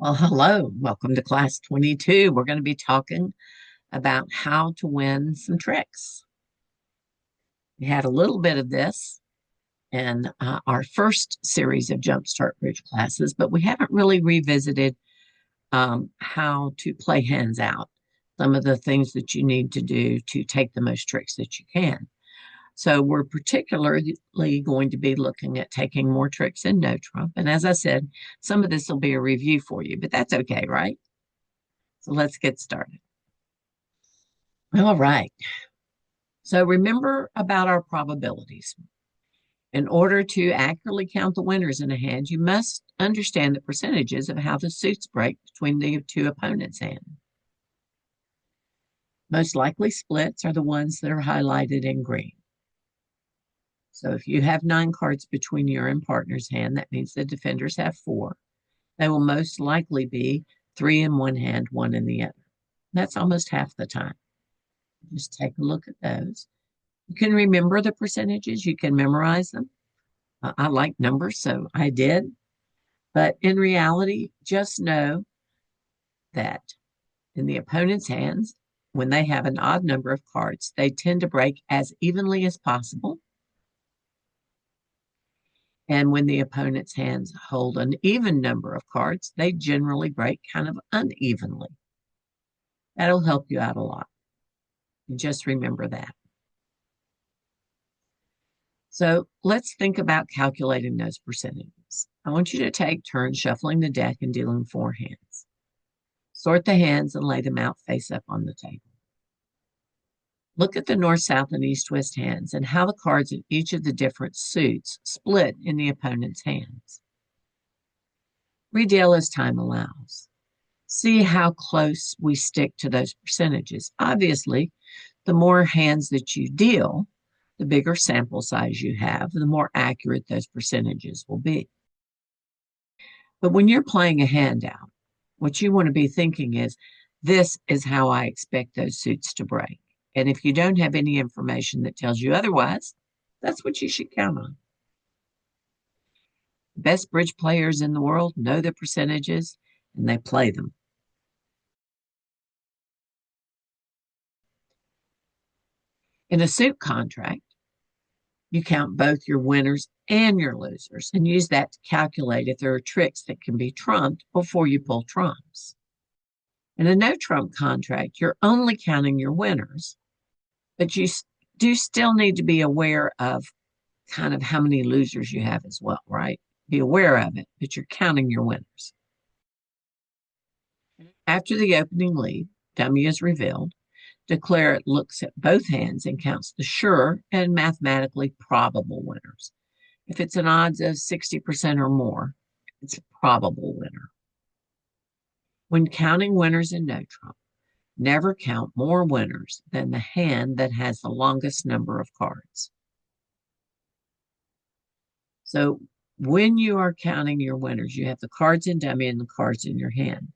Well, hello. Welcome to class 22. We're going to be talking about how to win some tricks. We had a little bit of this in our first series of JumpStart Bridge classes, but we haven't really revisited how to play hands out, some of the things that you need to do to take the most tricks that you can. So we're particularly going to be looking at taking more tricks in no trump. And as I said, some of this will be a review for you, but that's okay, right? So let's get started. All right. So remember about our probabilities. In order to accurately count the winners in a hand, you must understand the percentages of how the suits break between the two opponents' hands. Most likely splits are the ones that are highlighted in green. So if you have 9 cards between your and partner's hand, that means the defenders have 4. They will most likely be 3 in one hand, 1 in the other. That's almost half the time. Just take a look at those. You can remember the percentages, you can memorize them. I like numbers, so I did. But in reality, just know that in the opponent's hands, when they have an odd number of cards, they tend to break as evenly as possible. And when the opponent's hands hold an even number of cards, they generally break kind of unevenly. That'll help you out a lot. And just remember that. So let's think about calculating those percentages. I want you to take turns shuffling the deck and dealing 4 hands. Sort the hands and lay them out face up on the table. Look at the north, south, and east, west hands and how the cards in each of the different suits split in the opponent's hands. Redeal as time allows. See how close we stick to those percentages. Obviously, the more hands that you deal, the bigger sample size you have, the more accurate those percentages will be. But when you're playing a handout, what you want to be thinking is, this is how I expect those suits to break. And if you don't have any information that tells you otherwise, that's what you should count on. The best bridge players in the world know the percentages and they play them. In a suit contract, you count both your winners and your losers and use that to calculate if there are tricks that can be trumped before you pull trumps. In a no trump contract, you're only counting your winners, but you do still need to be aware of kind of how many losers you have as well, right? Be aware of it, but you're counting your winners. After the opening lead, dummy is revealed. Declare it looks at both hands and counts the sure and mathematically probable winners. If it's an odds of 60% or more, it's a probable winner. When counting winners in no trump, never count more winners than the hand that has the longest number of cards. So when you are counting your winners, you have the cards in dummy and the cards in your hand.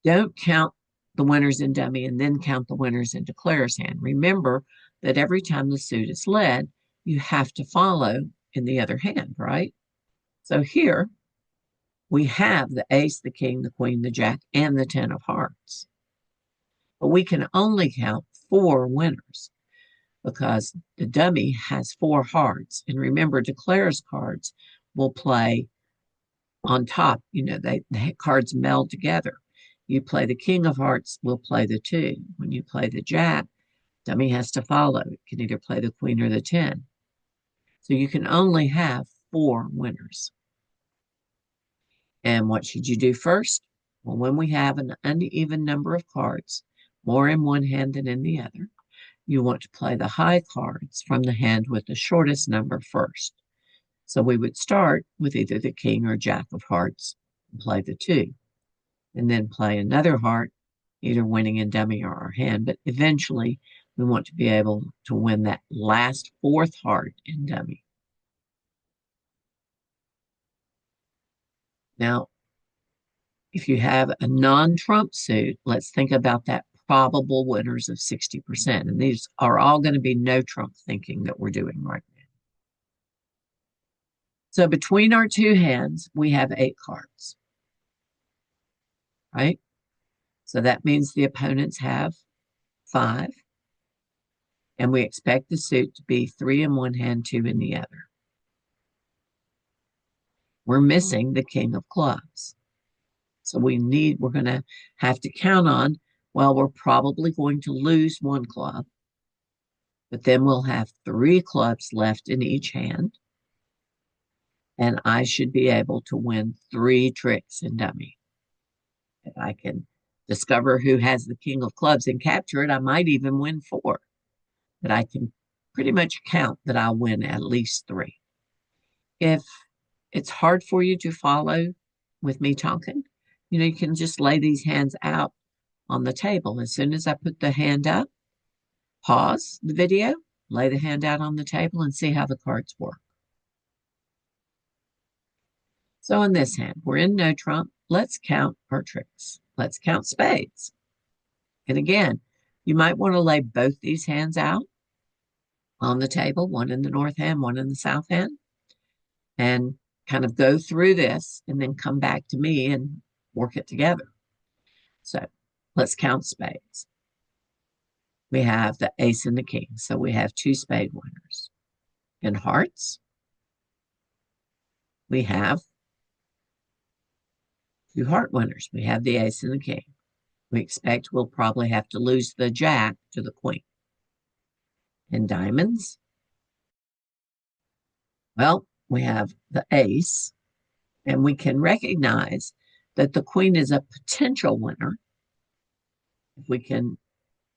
Don't count the winners in dummy and then count the winners in declarer's hand. Remember that every time the suit is led, you have to follow in the other hand, right? So here we have the ace, the king, the queen, the jack, and the 10 of hearts. But we can only count 4 winners because the dummy has 4 hearts. And remember, declarer's cards will play on top. You know, the cards meld together. You play the king of hearts, will play the 2. When you play the jack, dummy has to follow. It can either play the queen or the 10. So you can only have 4 winners. And what should you do first? Well, when we have an uneven number of cards, more in one hand than in the other, you want to play the high cards from the hand with the shortest number first. So we would start with either the king or jack of hearts and play the 2, and then play another heart, either winning in dummy or our hand. But eventually, we want to be able to win that last 4th heart in dummy. Now, if you have a non-trump suit, let's think about that probable winners of 60%. And these are all going to be no trump thinking that we're doing right now. So between our 2 hands, we have 8 cards. right? So that means the opponents have 5, and we expect the suit to be 3 in one hand, 2 in the other. We're missing the king of clubs. So we're going to have to count on, well, we're probably going to lose one club, but then we'll have 3 clubs left in each hand. And I should be able to win 3 tricks in dummy. If I can discover who has the king of clubs and capture it, I might even win 4. But I can pretty much count that I'll win at least 3. If it's hard for you to follow with me talking, you can just lay these hands out on the table. As soon as I put the hand up, pause the video, lay the hand out on the table, and see how the cards work. So in this hand, we're in no trump. Let's count our tricks. Let's count spades. And again, you might want to lay both these hands out on the table, one in the north hand, one in the south hand, and kind of go through this and then come back to me and work it together. So let's count spades. We have the ace and the king, so we have 2 spade winners. In hearts, we have 2 heart winners. We have the ace and the king. We expect we'll probably have to lose the jack to the queen. In diamonds, well, we have the ace, and we can recognize that the queen is a potential winner if we can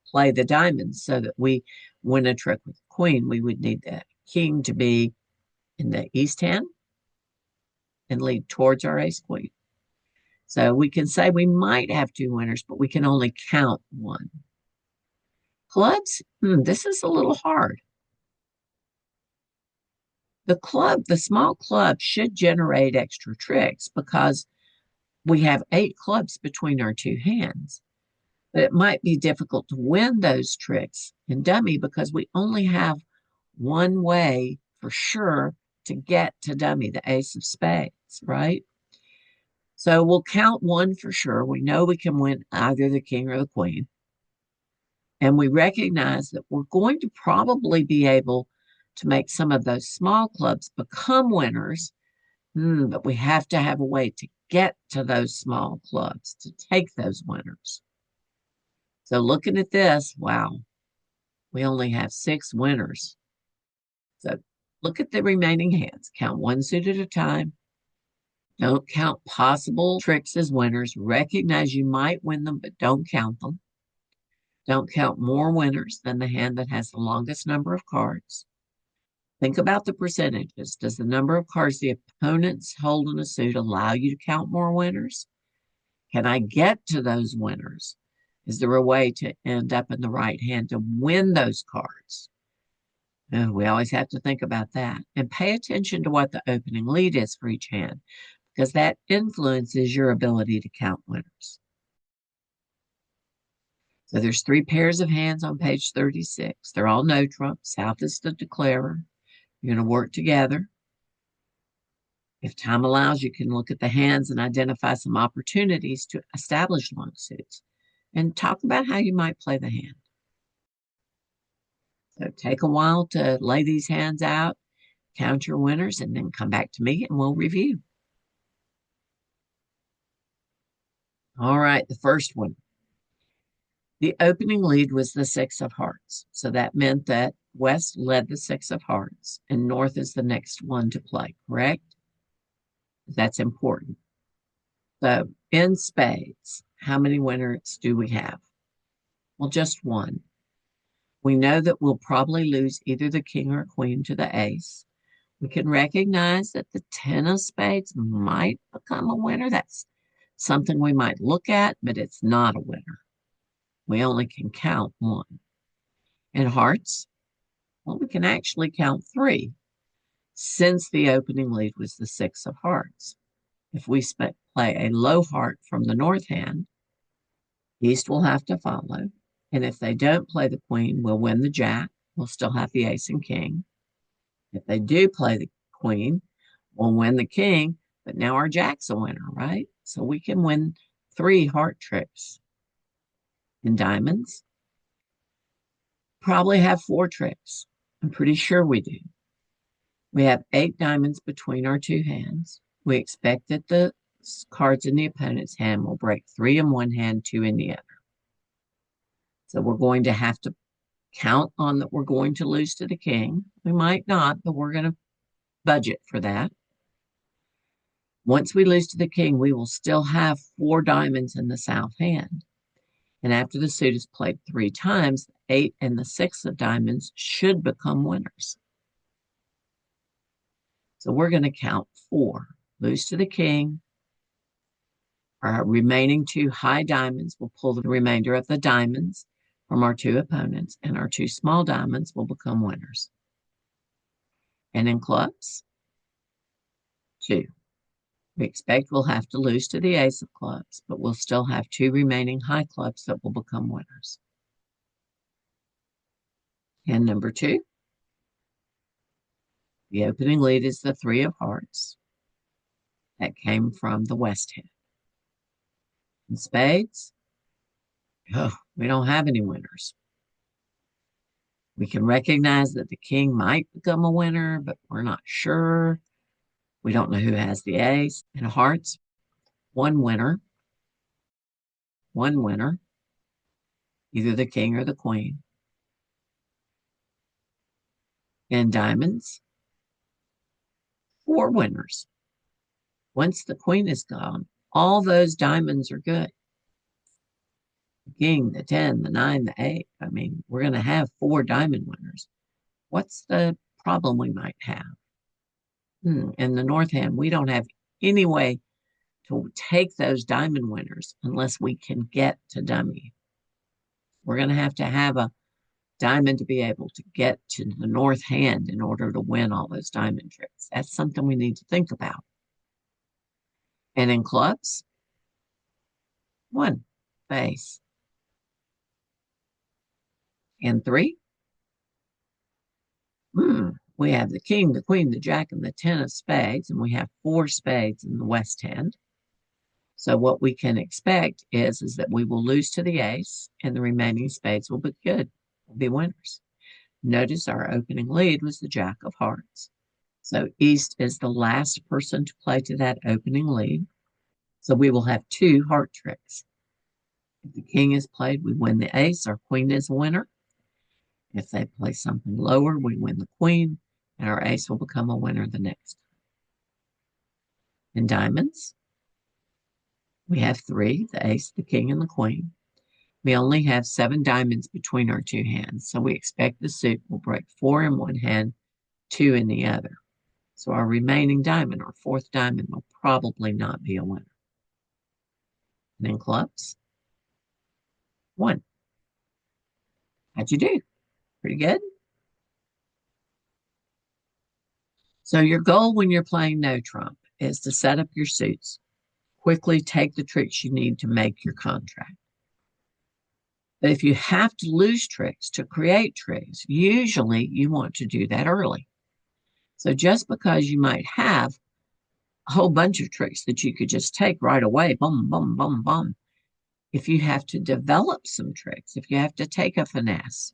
play the diamonds so that we win a trick with the queen. We would need the king to be in the east hand and lead towards our ace queen. So we can say we might have 2 winners, but we can only count 1. Clubs, this is a little hard. The small club should generate extra tricks because we have 8 clubs between our 2 hands. But it might be difficult to win those tricks in dummy because we only have one way for sure to get to dummy, the ace of spades, right? So we'll count 1 for sure. We know we can win either the king or the queen. And we recognize that we're going to probably be able to make some of those small clubs become winners, but we have to have a way to get to those small clubs, to take those winners. So looking at this, wow, we only have 6 winners. So look at the remaining hands. Count 1 suit at a time. Don't count possible tricks as winners. Recognize you might win them, but don't count them. Don't count more winners than the hand that has the longest number of cards. Think about the percentages. Does the number of cards the opponents hold in a suit allow you to count more winners? Can I get to those winners? Is there a way to end up in the right hand to win those cards? We always have to think about that. And pay attention to what the opening lead is for each hand, because that influences your ability to count winners. So there's 3 pairs of hands on page 36. They're all no trump. South is the declarer. You're going to work together. If time allows, you can look at the hands and identify some opportunities to establish long suits and talk about how you might play the hand. So take a while to lay these hands out, count your winners, and then come back to me and we'll review. All right, the first one. The opening lead was the 6 of hearts. So that meant that West led the 6 of hearts and North is the next one to play, correct? That's important. So in spades, how many winners do we have? Well, just 1. We know that we'll probably lose either the king or queen to the ace. We can recognize that the 10 of spades might become a winner. That's something we might look at, but it's not a winner. We only can count 1. In hearts, well, we can actually count 3 since the opening lead was the 6 of hearts. If we play a low heart from the north hand, East will have to follow. And if they don't play the queen, we'll win the jack. We'll still have the ace and king. If they do play the queen, we'll win the king, but now our jack's a winner, right? So we can win 3 heart tricks. In diamonds, probably have 4 tricks. I'm pretty sure we do. We have 8 diamonds between our 2 hands. We expect that the cards in the opponent's hand will break 3 in one hand, 2 in the other. So we're going to have to count on that we're going to lose to the king. We might not, but we're going to budget for that. Once we lose to the king, we will still have 4 diamonds in the south hand. And after the suit is played 3 times, the 8 and the 6 of diamonds should become winners. So we're going to count 4. Lose to the king. Our remaining 2 high diamonds will pull the remainder of the diamonds from our 2 opponents, and our 2 small diamonds will become winners. And in clubs, 2. We expect we'll have to lose to the ace of clubs, but we'll still have 2 remaining high clubs that will become winners. Hand number 2. The opening lead is the 3 of hearts. That came from the west hand. In spades, we don't have any winners. We can recognize that the king might become a winner, but we're not sure. We don't know who has the ace. In hearts, one winner, either the king or the queen. In diamonds, 4 winners. Once the queen is gone, all those diamonds are good. The king, the 10, the 9, the 8. I mean, we're going to have 4 diamond winners. What's the problem we might have? In the north hand, we don't have any way to take those diamond winners unless we can get to dummy. We're going to have a diamond to be able to get to the north hand in order to win all those diamond tricks. That's something we need to think about. And in clubs, 1 ace. And 3, we have the king, the queen, the jack, and the 10 of spades, and we have 4 spades in the west hand. So what we can expect is that we will lose to the ace, and the remaining spades will be good, will be winners. Notice our opening lead was the jack of hearts. So east is the last person to play to that opening lead. So we will have 2 heart tricks. If the king is played, we win the ace. Our queen is a winner. If they play something lower, we win the queen, and our ace will become a winner the next time. In diamonds, we have 3, the ace, the king, and the queen. We only have 7 diamonds between our 2 hands, so we expect the suit will break 4 in one hand, 2 in the other. So our remaining diamond, our 4th diamond, will probably not be a winner. And in clubs, 1. How'd you do? Pretty good? So your goal when you're playing no trump is to set up your suits. Quickly take the tricks you need to make your contract. But if you have to lose tricks to create tricks, usually you want to do that early. So just because you might have a whole bunch of tricks that you could just take right away, boom, boom, boom, boom. If you have to develop some tricks, if you have to take a finesse,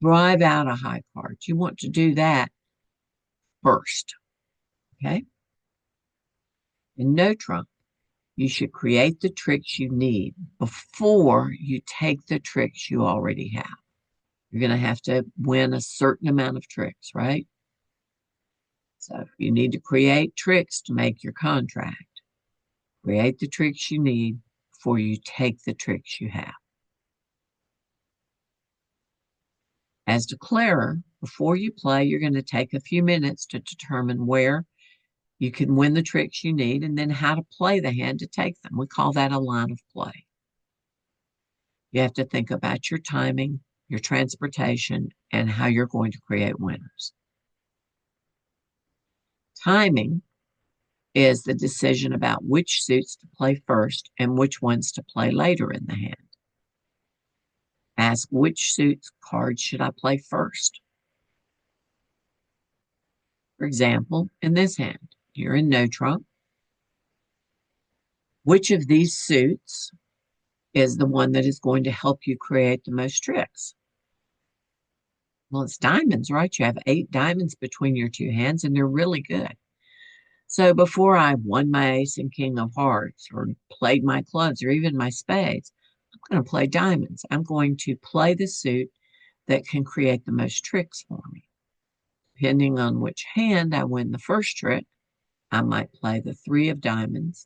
drive out a high card, you want to do that first. Okay? In no trump, you should create the tricks you need before you take the tricks you already have. You're going to have to win a certain amount of tricks, right? So you need to create tricks to make your contract. Create the tricks you need before you take the tricks you have. As declarer, before you play, you're going to take a few minutes to determine where you can win the tricks you need and then how to play the hand to take them. We call that a line of play. You have to think about your timing, your transportation, and how you're going to create winners. Timing is the decision about which suits to play first and which ones to play later in the hand. Ask which suits cards should I play first. For example, in this hand, you're in no trump. Which of these suits is the one that is going to help you create the most tricks? Well, it's diamonds, right? You have 8 diamonds between your two hands, and they're really good. So before I won my ace and king of hearts, or played my clubs, or even my spades, I'm going to play diamonds. I'm going to play the suit that can create the most tricks for me. Depending on which hand I win the first trick, I might play the 3 of diamonds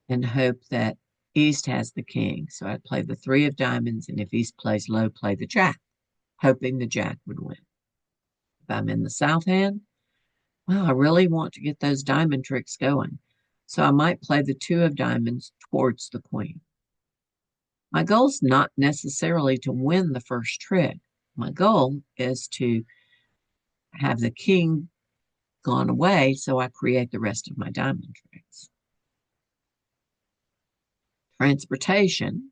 and hope that East has the king. So I'd play the 3 of diamonds, and if East plays low, play the jack, hoping the jack would win. If I'm in the south hand, well, I really want to get those diamond tricks going. So I might play the 2 of diamonds towards the queen. My goal is not necessarily to win the first trick. My goal is to have the king gone away so I create the rest of my diamond tricks. Transportation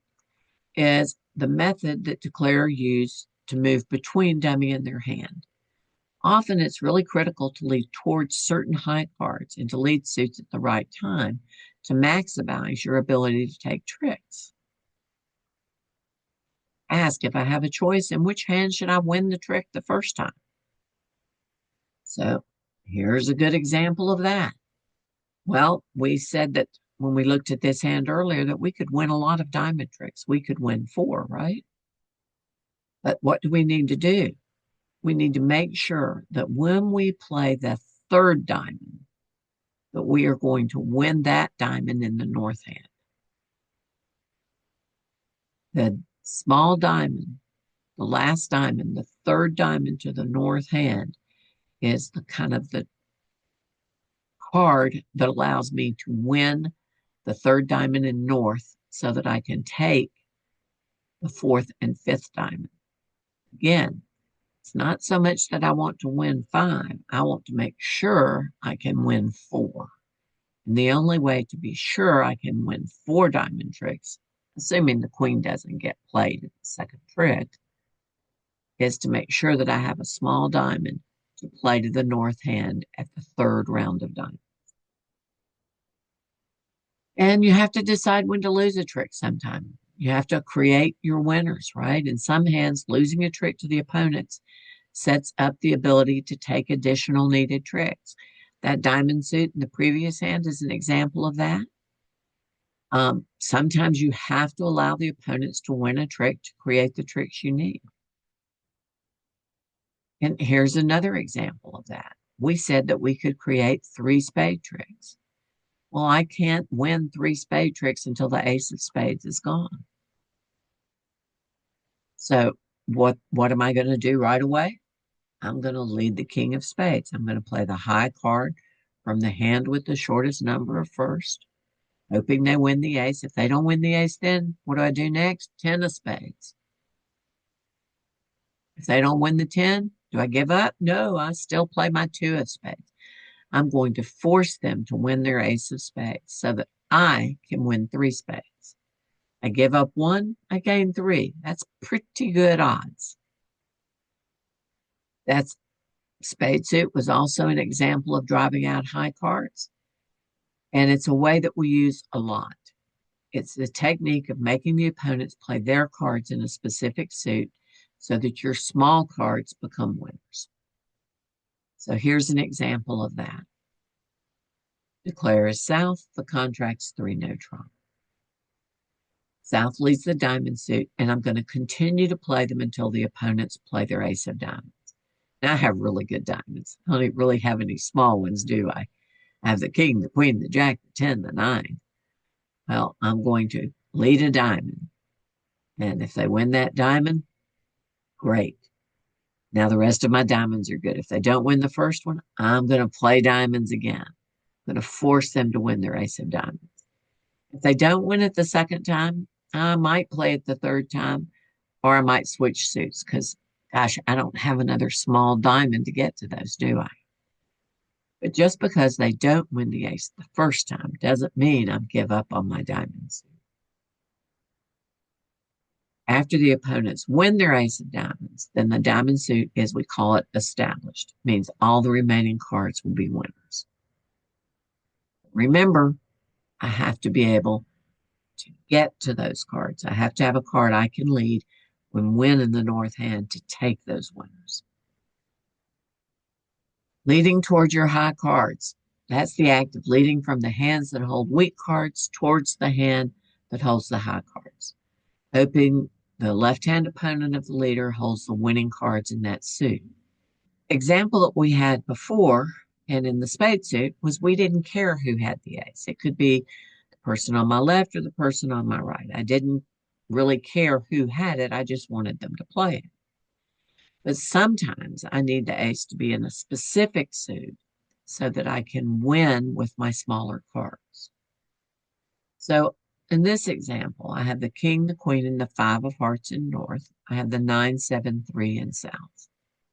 is the method that declarer use to move between dummy and their hand. Often it's really critical to lead towards certain high cards and to lead suits at the right time to maximize your ability to take tricks. Ask if I have a choice in which hand should I win the trick the first time. So here's a good example of that. Well, we said that when we looked at this hand earlier that we could win a lot of diamond tricks. We could win 4, right? But what do we need to do? We need to make sure that when we play the 3rd diamond, that we are going to win that diamond in the north hand. The small diamond, the last diamond, the 3rd diamond to the north hand is the kind of the card that allows me to win the 3rd diamond in north so that I can take the 4th and 5th diamond. Again, it's not so much that I want to win 5. I want to make sure I can win 4. And the only way to be sure I can win 4 diamond tricks, assuming the queen doesn't get played in the second trick, is to make sure that I have a small diamond to play to the north hand at the 3rd round of diamonds. And you have to decide when to lose a trick sometime. You have to create your winners, right? In some hands, losing a trick to the opponents sets up the ability to take additional needed tricks. That diamond suit in the previous hand is an example of that. Sometimes you have to allow the opponents to win a trick to create the tricks you need. And here's another example of that. We said that we could create 3 spade tricks. Well, I can't win 3 spade tricks until the ace of spades is gone. So what am I going to do right away? I'm going to lead the king of spades. I'm going to play the high card from the hand with the shortest number of first, hoping they win the ace. If they don't win the ace, then what do I do next? 10 of spades. If they don't win the 10, do I give up? No, I still play my 2 of spades. I'm going to force them to win their ace of spades so that I can win 3 spades. I give up 1, I gain 3. That's pretty good odds. That's spade suit was also an example of driving out high cards. And it's a way that we use a lot. It's the technique of making the opponents play their cards in a specific suit so that your small cards become winners. So here's an example of that. Declare is south, the contract's 3 neutron. South leads the diamond suit, and I'm going to continue to play them until the opponents play their ace of diamonds. Now I have really good diamonds. I don't really have any small ones, do I? I have the king, the queen, the jack, the 10, the 9. Well, I'm going to lead a diamond. And if they win that diamond, great. Now the rest of my diamonds are good. If they don't win the first one, I'm going to play diamonds again. I'm going to force them to win their ace of diamonds. If they don't win it the second time, I might play it the third time, or I might switch suits because, gosh, I don't have another small diamond to get to those, do I? But just because they don't win the ace the first time doesn't mean I give up on my diamonds. After the opponents win their ace of diamonds, then the diamond suit, as we call it, established. It means all the remaining cards will be winners. Remember, I have to be able To get to those cards, I have to have a card I can lead when in the north hand to take those winners. Leading towards your high cards. That's the act of leading from the hands that hold weak cards towards the hand that holds the high cards. Hoping the left-hand opponent of the leader holds the winning cards in that suit. Example that we had before and in the spade suit was we didn't care who had the ace. It could be the person on my left or the person on my right. I didn't really care who had it. I just wanted them to play it. But sometimes I need the ace to be in a specific suit so that I can win with my smaller cards. So in this example, I have the king, the queen, and the 5 of hearts in north. I have the 9, 7, 3 in south.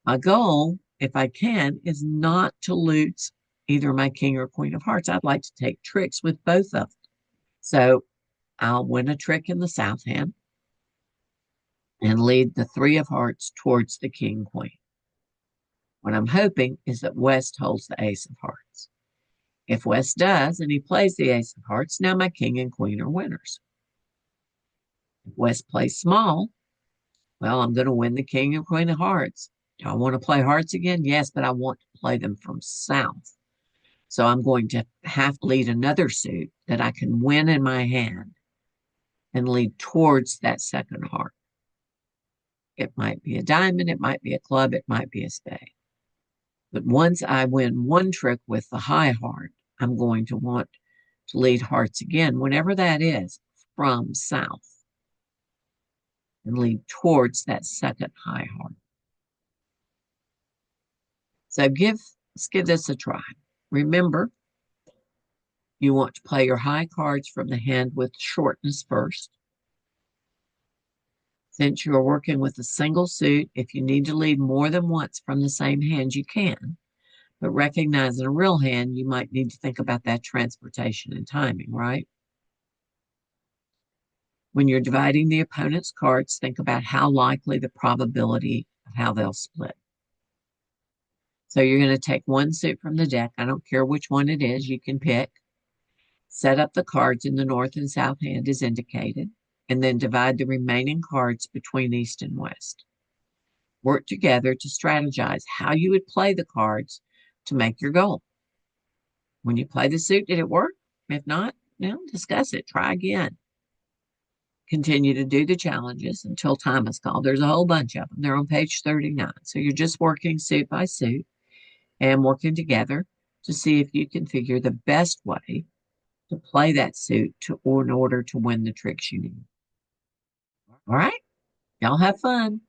My goal, if I can, is not to loot either my king or queen of hearts. I'd like to take tricks with both of them. So I'll win a trick in the south hand and lead the 3 of hearts towards the king, queen. What I'm hoping is that West holds the ace of hearts. If West does, and he plays the ace of hearts, now my king and queen are winners. If West plays small, well, I'm going to win the king and queen of hearts. Do I want to play hearts again? Yes, but I want to play them from south. So I'm going to have to lead another suit that I can win in my hand and lead towards that second heart. It might be a diamond, it might be a club, it might be a spade. But once I win one trick with the high heart, I'm going to want to lead hearts again, whenever that is, from south and lead towards that second high heart. So let's give this a try. Remember, you want to play your high cards from the hand with shortness first. Since you're working with a single suit, if you need to lead more than once from the same hand, you can. But recognize in a real hand, you might need to think about that transportation and timing, right? When you're dividing the opponent's cards, think about how likely the probability of how they'll split. So you're going to take one suit from the deck. I don't care which one it is. You can pick. Set up the cards in the north and south hand as indicated, and then divide the remaining cards between east and west. Work together to strategize how you would play the cards to make your goal. When you play the suit, did it work? If not, now discuss it. Try again. Continue to do the challenges until time is called. There's a whole bunch of them. They're on page 39. So you're just working suit by suit and working together to see if you can figure the best way to play that suit in order to win the tricks you need. All right, y'all have fun.